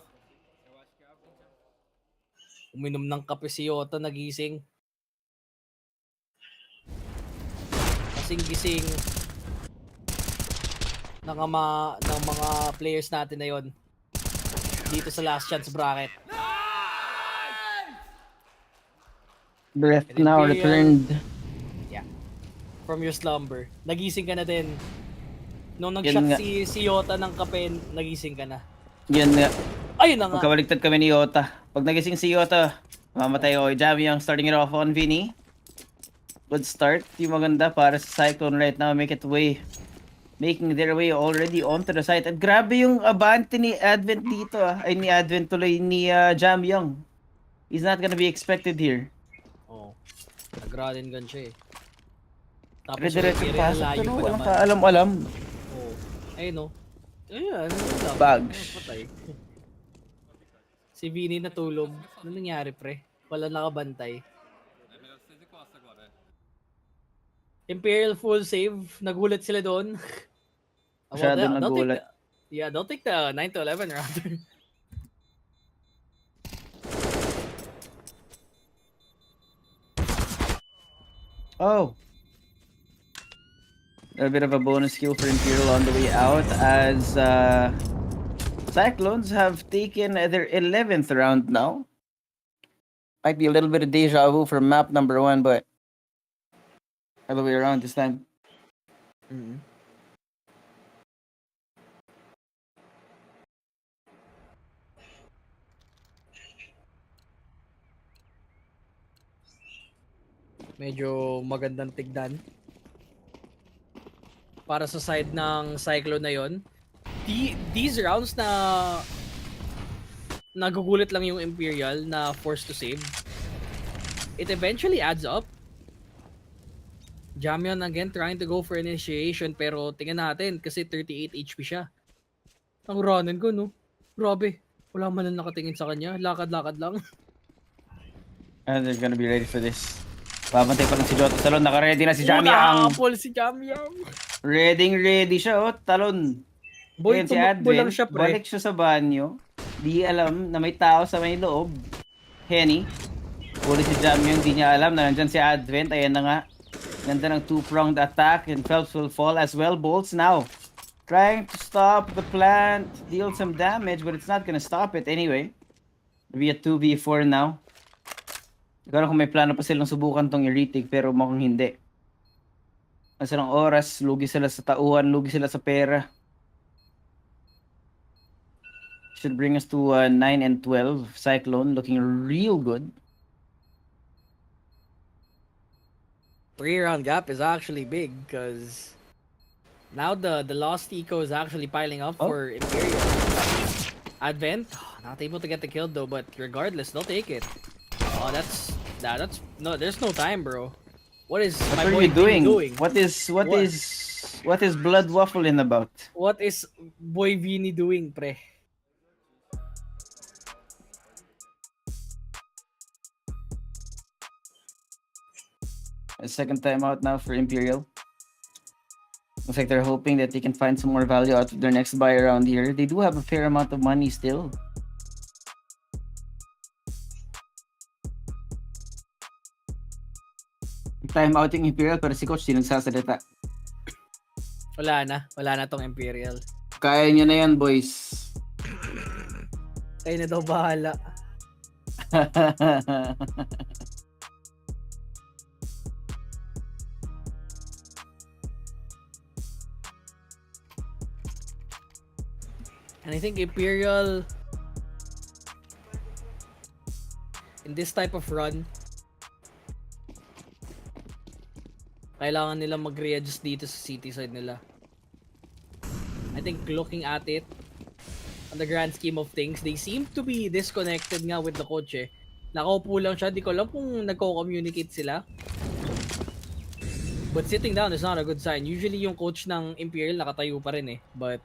Uminom ng kape si Yota, nagising. Kasing-gising ng mga players natin na yon dito sa last chance bracket. Breath now returned. Yeah. From your slumber. Nagising ka na din. Nung nag-shot si Yota ng kape, nagising ka na. Yun nga. Ayun na nga. Magkabaligtad kami ni Yota. Pag nagising si Yota, mamatay ako. Jamie ang starting it off on Vinny. Good start. Yung maganda para sa Cyclone right now. Making their way already onto the site. At grabe yung abante ni Advent dito. Ay, ni Advent tuloy ni Jam Young. He's not gonna be expected here. Oh. Nag-run gun siya eh. Tapos Rediretso pasok layo pero pa walang naman. kaalam-alam. Oh. Ayun no. Ayun. Bags. Patay. Si Vinny natulog. Ano nangyari pre? Wala nakabantay. Imperial full save. Nagulat sila doon. Masyado nagulat. Don't take the 9-11 rather. Oh. A bit of a bonus kill for Imperial on the way out as Cyclones have taken their 11th round now. Might be a little bit of deja vu for map number 1, but other way around this time. Medyo magandang tignan. Para sa side ng Cyclone na yon. These rounds na nagugulit lang yung Imperial na forced to save. It eventually adds up. Jamyon again trying to go for initiation pero tingnan natin kasi 38 HP siya. Ang runin ko no. Grabe. Wala man lang nakatingin sa kanya. Lakad-lakad lang. And they're gonna be ready for this. Pabantay pa lang si Jota Talon. Naka-ready na si Jamyang. Nakapol si Jamyang. Ready siya, oh. Talon. Boy, Ayan si tumakbo lang Advent, siya, pre. balik siya sa banyo. Di alam na may tao sa may loob. Henny, huli si Jam yung di niya alam na nandyan si Advent. Ayan na nga. Ganda ng two-pronged attack and Phelps will fall as well. Bolts now trying to stop the plant, deal some damage, but it's not gonna stop it anyway. Be a 2v4 now. Ikaw kung may plano pa silang subukan tong i-retake pero mukhang hindi. Nasa ng oras, lugi sila sa tauhan, lugi sila sa pera. Should bring us to 9 and 12. Cyclone looking real good. 3-round gap is actually big because now the lost eco is actually piling up Oh. for Imperial. Advent, not able to get the kill though, but regardless, they'll take it. Oh, that's no, there's no time, bro. What is What my are boy you doing? Vinny doing? What is What? blood waffling about? What is boy Vinny doing, pre? A second time out now for Imperial. Looks like they're hoping that they can find some more value out of their next buy around here. They do have a fair amount of money still. Time out yung Imperial pero si Coach di nagsasalita. Wala na tong Imperial. Kaya niya na yan, boys. Kayo na daw bahala. And I think Imperial in this type of run kailangan nila mag-readjust dito sa city side nila. I think looking at it on the grand scheme of things, they seem to be disconnected nga with the coach eh. Nakaupo lang siya, di ko alam kung nagko-communicate sila. But sitting down is not a good sign. Usually yung coach ng Imperial nakatayo pa rin eh. But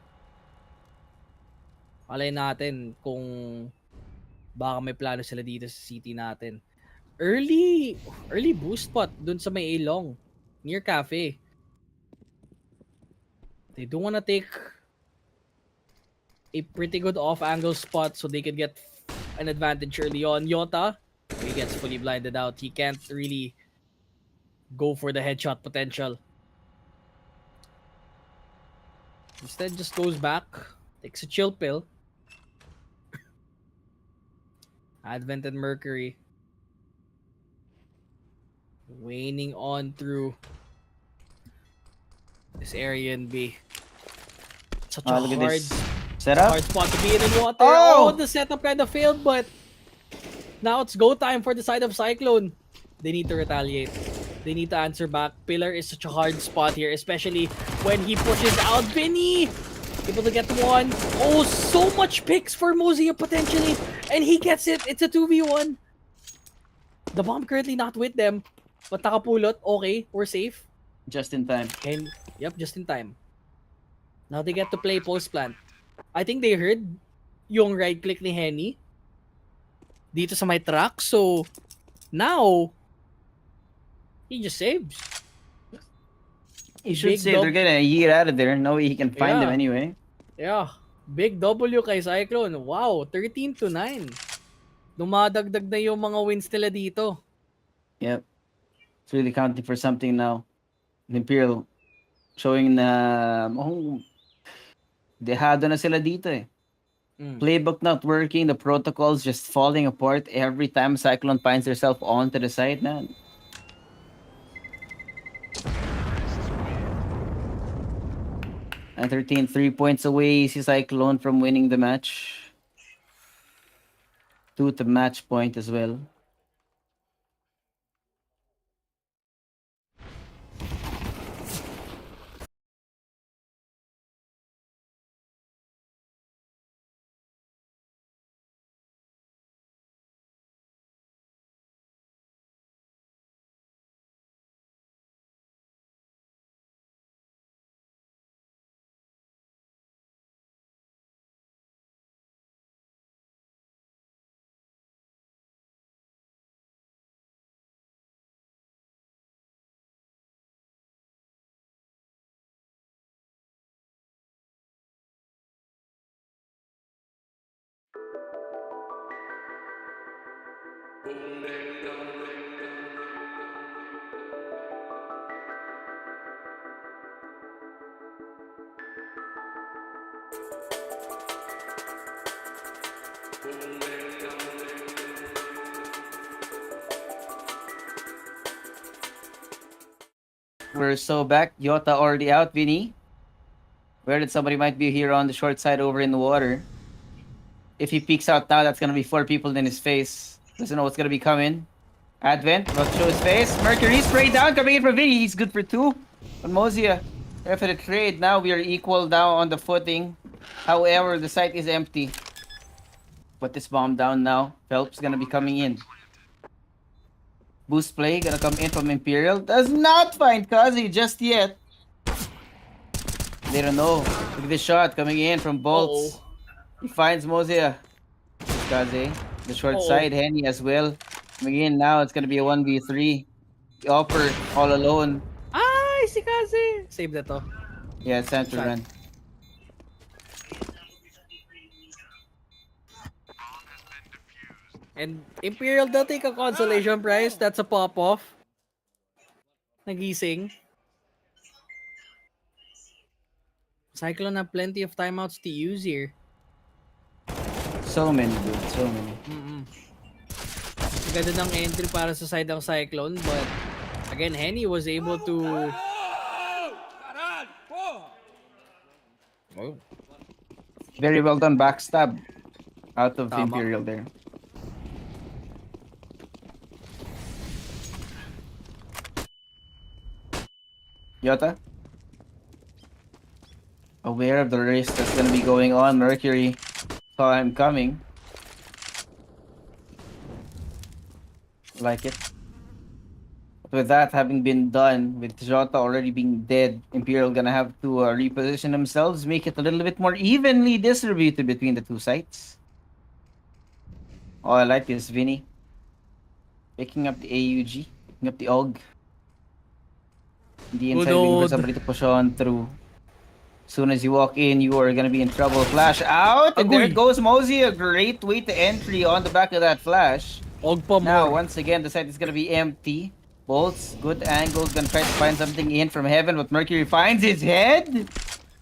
alay natin kung baka may plano sila dito sa city natin. Early boost spot dun sa may A-long near cafe. They do wanna take a pretty good off-angle spot so they could get an advantage early on. Yota, he gets fully blinded out. He can't really go for the headshot potential. Instead, just goes back, takes a chill pill. Advent and Mercury waning on through this area in B. Such a Look at hard this setup. hard spot to be in water. Oh! Oh, the setup kind of failed, but now it's go time for the side of Cyclone. They need to retaliate. They need to answer back. Pillar is such a hard spot here, especially when he pushes out Vinny. Able to get one. Oh, so much picks for Mozia potentially. And he gets it. It's a 2v1. The bomb currently not with them. But nakapulot. Okay, we're safe. Just in time. And, yep, just in time. Now they get to play post plant. I think they heard yung right click ni Henny dito sa my track. So, now, he just saves. He should Big say dub- they're gonna yeet out of there. No way he can find them Yeah. anyway. Yeah. Big W kay Cyclone. Wow, 13-9. Dumadagdag na yung mga wins nila dito. Yep. It's really counting for something now. Imperial showing na dehado na sila dito eh. Playbook not working, the protocols just falling apart every time Cyclone finds herself onto the side na. And 13, 3 points away si Cyclone from winning the match. 2 to match point as well. We're so back. Yota already out, Vinny. Where did somebody might be here on the short side over in the water? If he peeks out now, that's gonna be 4 people in his face. Doesn't know what's gonna be coming. Advent, about to show his face. Mercury spray down, coming in from Vinny. He's good for 2. But Mozia, there for the trade. Now we are equal now on the footing. However, the site is empty. Put this bomb down now. Phelps gonna be coming in. Boost play gonna come in from Imperial. Does not find Kazi just yet. They don't know. Look at this shot coming in from Bolts. He finds Mozia. Kazi. The short side, Henny as well. Coming in now, it's gonna be a 1v3. The upper all alone. Ay, si Kazi! Save na to. Yeah, it's time to run. And Imperial daw take a consolation prize. That's a pop-off. Nagising. Cyclone have plenty of timeouts to use here. So many, dude. So many. Ganda ng entry para sa side ng Cyclone, but again, Henny was able to... Very well done backstab out of Tama. Imperial there. Yota? Aware of the race that's gonna be going on, Mercury saw him coming. Like it. But with that having been done, with Jota already being dead, Imperial gonna have to reposition themselves, make it a little bit more evenly distributed between the two sites. Oh, I like this, Vinny. Picking up the AUG, picking up the AUG. The inside wing for somebody to push on through. As soon as you walk in, you are gonna be in trouble. Flash out, and there it goes, Mosey. A great way to entry on the back of that flash. Now, once again, the site is gonna be empty. Bolts, good angles, gonna try to find something in from heaven, but Mercury finds his head.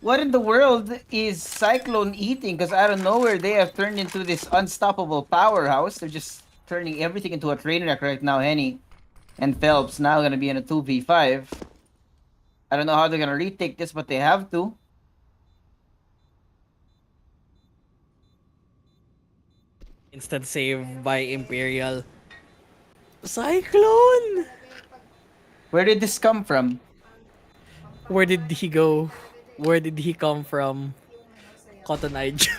What in the world is Cyclone eating? Because out of nowhere, they have turned into this unstoppable powerhouse. They're just turning everything into a train wreck right now. Henny and Phelps now gonna be in a 2v5. I don't know how they're gonna retake this, but they have to. Instant save by Imperial. Cyclone! Where did this come from? Where did he go? Where did he come from? Cotton Eye Joe.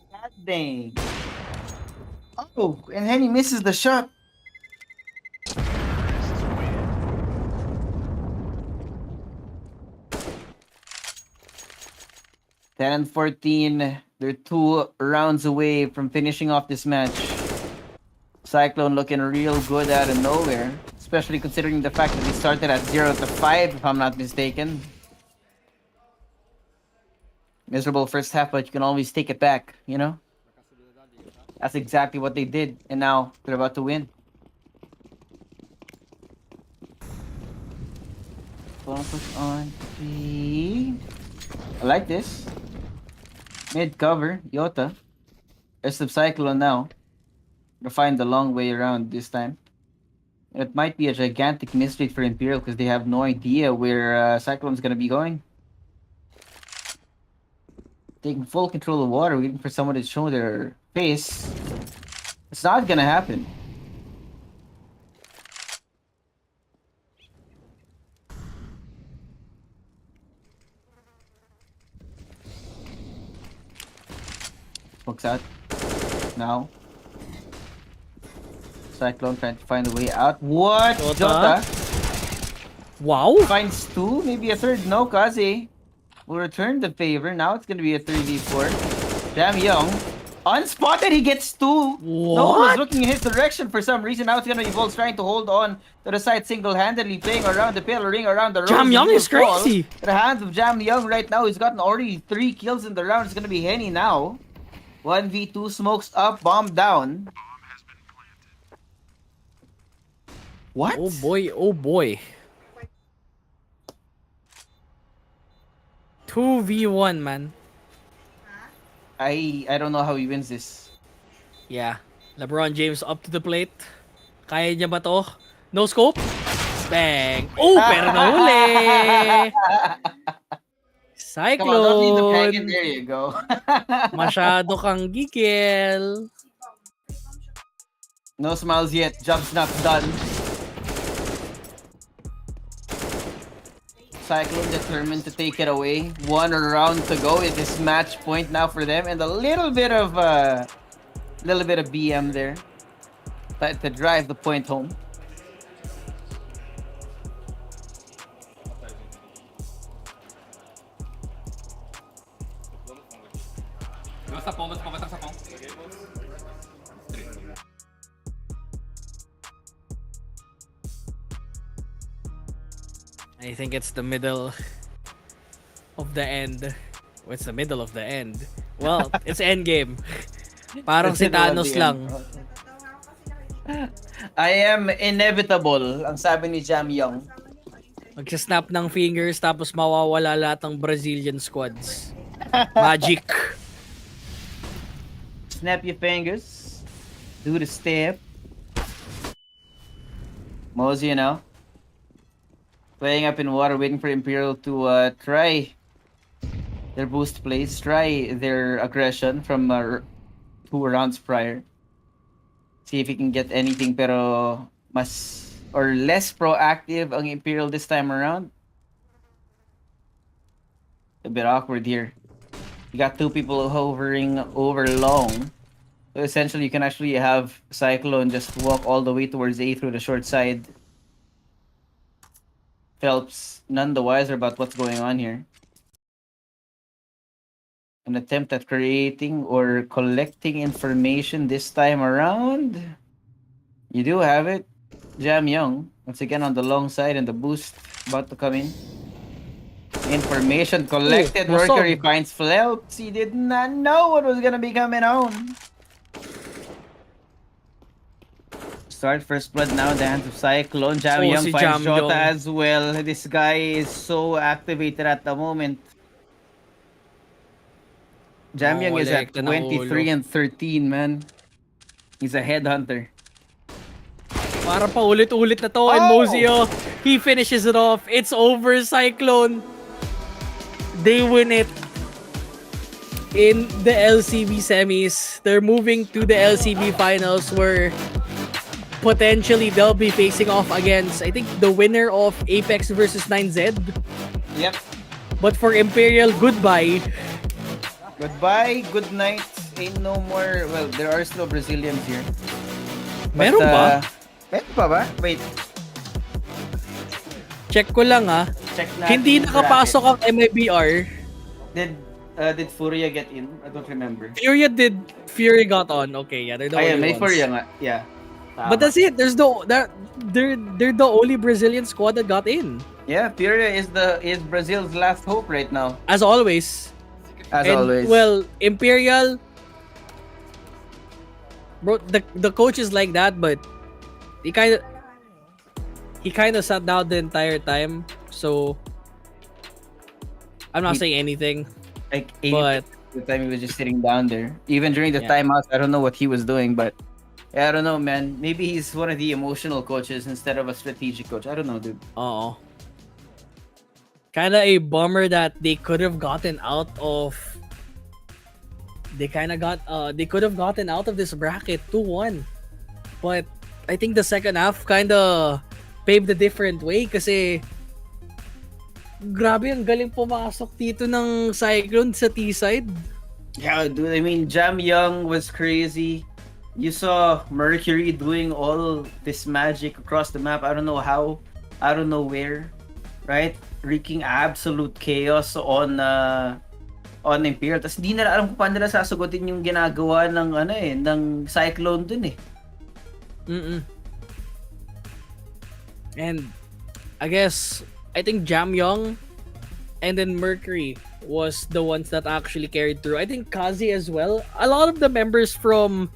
God dang. Oh, and Henny misses the shot. Ten and 14. They're 2 rounds away from finishing off this match. Cyclone looking real good out of nowhere, especially considering the fact that they started at 0-5, if I'm not mistaken. Miserable first half, but you can always take it back, you know? That's exactly what they did, and now they're about to win. Focus on 3. I like this. Mid cover, Yota. Rest of Cyclone now. Gonna find the long way around this time. And it might be a gigantic mystery for Imperial because they have no idea where Cyclone's gonna be going. Taking full control of water, waiting for someone to show their face. It's not gonna happen. Hooks out. Now. Cyclone trying to find a way out. What? Jota Wow! finds 2, maybe a third. No, Kazi will return the favor. Now it's gonna be a 3v4. Damn young. Unspotted, he gets 2. No one was What? looking in his direction for some reason. Now it's gonna be Volts trying to hold on to the side single-handedly, playing around the pillaring, around the road. Jam Young is crazy. The hands of Jam Young right now. He's gotten already 3 kills in the round. It's gonna be Henny now. 1v2, smokes up, bomb down. What? Oh boy, oh boy. 2v1, man. I don't know how he wins this. Yeah. LeBron James up to the plate. Kaya niya ba to? No scope? Bang! Oh, pero nahuli! Come on, don't leave the packet. Cyclone! There you go. Masyado kang gigil. No smiles yet. Jump snap done. Cyclone determined to take it away. 1 round to go. It is match point now for them, and a little bit of BM there to drive the point home. I think it's the middle of the end. Well, it's the middle of the end. Well, it's end game. Parang si Thanos lang. I am inevitable, ang sabi ni Jam Young. Magsasnap ng fingers tapos mawawala lahat ng Brazilian squads. Magic. Snap your fingers. Do the step. Mosey, you know. Playing up in water, waiting for Imperial to try their boost plays, try their aggression from 2 rounds prior. See if he can get anything, pero mas or less proactive ang Imperial this time around. A bit awkward here. You got 2 people hovering over long. So essentially, you can actually have Cyclone just walk all the way towards A through the short side. Phelps none the wiser about what's going on here. An attempt at creating or collecting information this time around. You do have it. Jam Young, once again on the long side, and the boost about to come in. Information collected. Oh, Worker, he finds Phelps. He did not know what was gonna be coming on. Start first blood now, the hands of Cyclone. Jam Young si finds Jam Jota Young. as well. This guy is so activated at the moment. Jam Young is at Kolekta ng 23 and 13, man. He's a headhunter. Para pa ulit-ulit na to. And Mozio, he finishes it off. It's over, Cyclone. They win it in the LCB semis. They're moving to the LCB finals where potentially they'll be facing off against, I think, the winner of Apex versus 9Z. Yep. But for Imperial, goodbye. Goodbye, good night. Ain't no more. Well, there are still Brazilians here. Meron ba? Meron pa ba? Wait, Check ko lang check natin. Hindi yung nakapasok bracket. ang MIBR. Did Furia get in? I don't remember. Fury got on. Okay, yeah, they're the Ayun, only may ones. Furia nga. Yeah. But that's it. They're the only Brazilian squad that got in. Yeah, Furia is Brazil's last hope right now. As always. As And, always. well, Imperial, bro, the coach is like that, but he kind of sat down the entire time. So I'm not saying anything. like But the time he was just sitting down there. Even during the Yeah. timeouts, I don't know what he was doing, but yeah, I don't know, man. Maybe he's one of the emotional coaches instead of a strategic coach. I don't know, dude. kind of a bummer that they could have gotten out of. They could have gotten out of this bracket 2-1. But I think the second half kind of paved a different way kasi grabe ang galing pumasok dito ng Cyclone sa T-side. Yeah, dude. I mean, Jam Young was crazy. You saw Mercury doing all this magic across the map. I don't know how. I don't know where. Right? Wreaking absolute chaos on on Imperial. Tapos hindi nila alam kung paano nila sasagutin yung ginagawa ng ng Cyclone dun eh. And I guess I think Jamyong and then Mercury was the ones that actually carried through. I think Kazi as well. A lot of the members from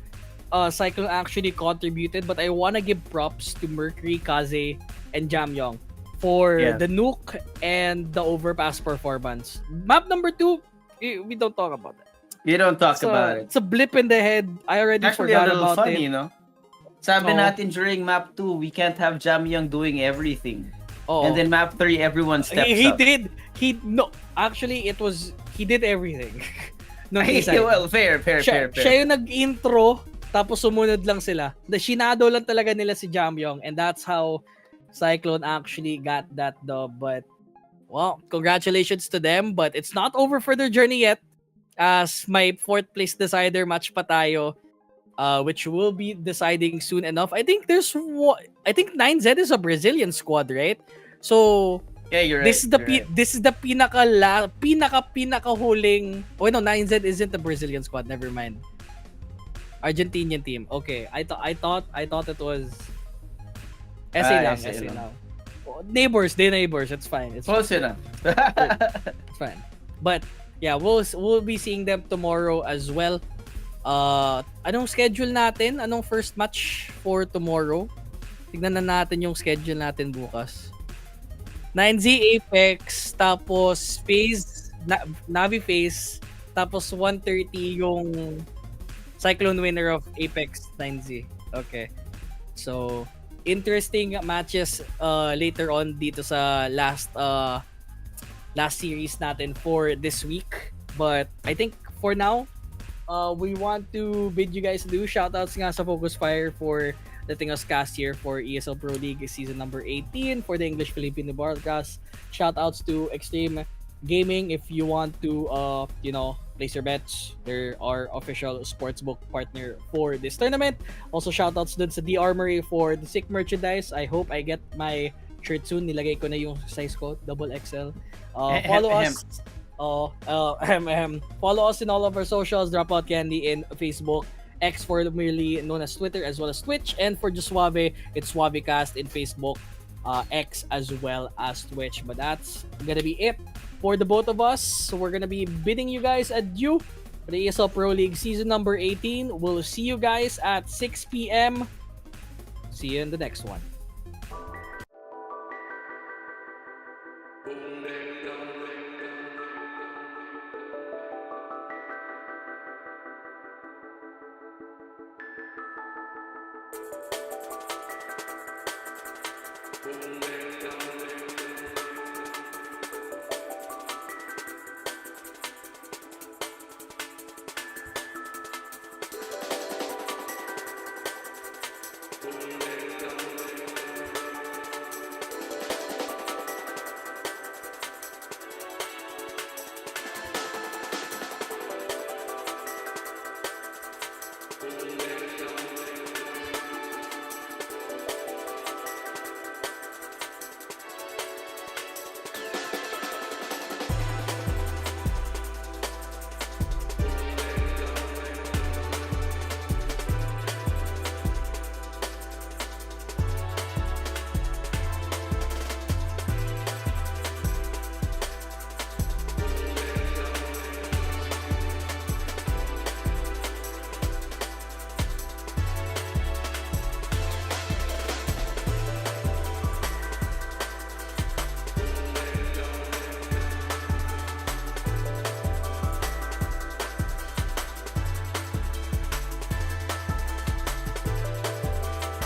Cyclone actually contributed, but I want to give props to Mercury, Kazi, and Jamyong for the nuke and the overpass performance. Map number 2, we don't talk about that. You don't talk about it. It's a blip in the head. I already Actually, forgot a little about funny, it. no? Sabi natin during map 2, we can't have Jamyong doing everything. Oh. And then map 3, everyone steps up. Actually, he did everything. No, well, fair. Siya yung nag-intro, tapos sumunod lang sila. The Shinado lang talaga nila si Jamyong, and that's how Cyclone actually got that dub. But, well, congratulations to them, but it's not over for their journey yet, as my 4th place decider match pa tayo, which will be deciding soon enough. I think 9Z is a Brazilian squad, right? So yeah, you're right. This is the pinaka huling. Oh no, 9Z isn't the Brazilian squad. Never mind. Argentinian team. Okay, I thought it was SA lang. Neighbors. It's fine. It's close enough. It's fine. But yeah, we'll be seeing them tomorrow as well. Anong schedule natin? Anong first match for tomorrow? Tignan na natin yung schedule natin bukas. 9Z Apex, tapos FaZe, Navi FaZe, tapos 1:30 yung Cyclone winner of Apex 9Z. Okay. So, interesting matches later on dito sa last series natin for this week. But I think for now, we want to bid you guys adieu. Shoutouts nga sa Focus Fire for letting us cast here for ESL Pro League season number 18 for the English Filipino broadcast. Shoutouts to Extreme Gaming if you want to place your bets. They're our official sportsbook partner for this tournament. Also shoutouts dun sa The Armory for the sick merchandise. I hope I get my shirt soon. Nilagay ko na yung size ko, XXL. Follow us. Follow us in all of our socials. Dropout Candy in Facebook, X formerly known as Twitter, as well as Twitch, and for just Suave, it's SuaveCast in Facebook, X, as well as Twitch. But that's gonna be it for the both of us. So we're gonna be bidding you guys adieu for the ESL Pro League season number 18. We'll see you guys at 6 p.m. See you in the next one. Boom,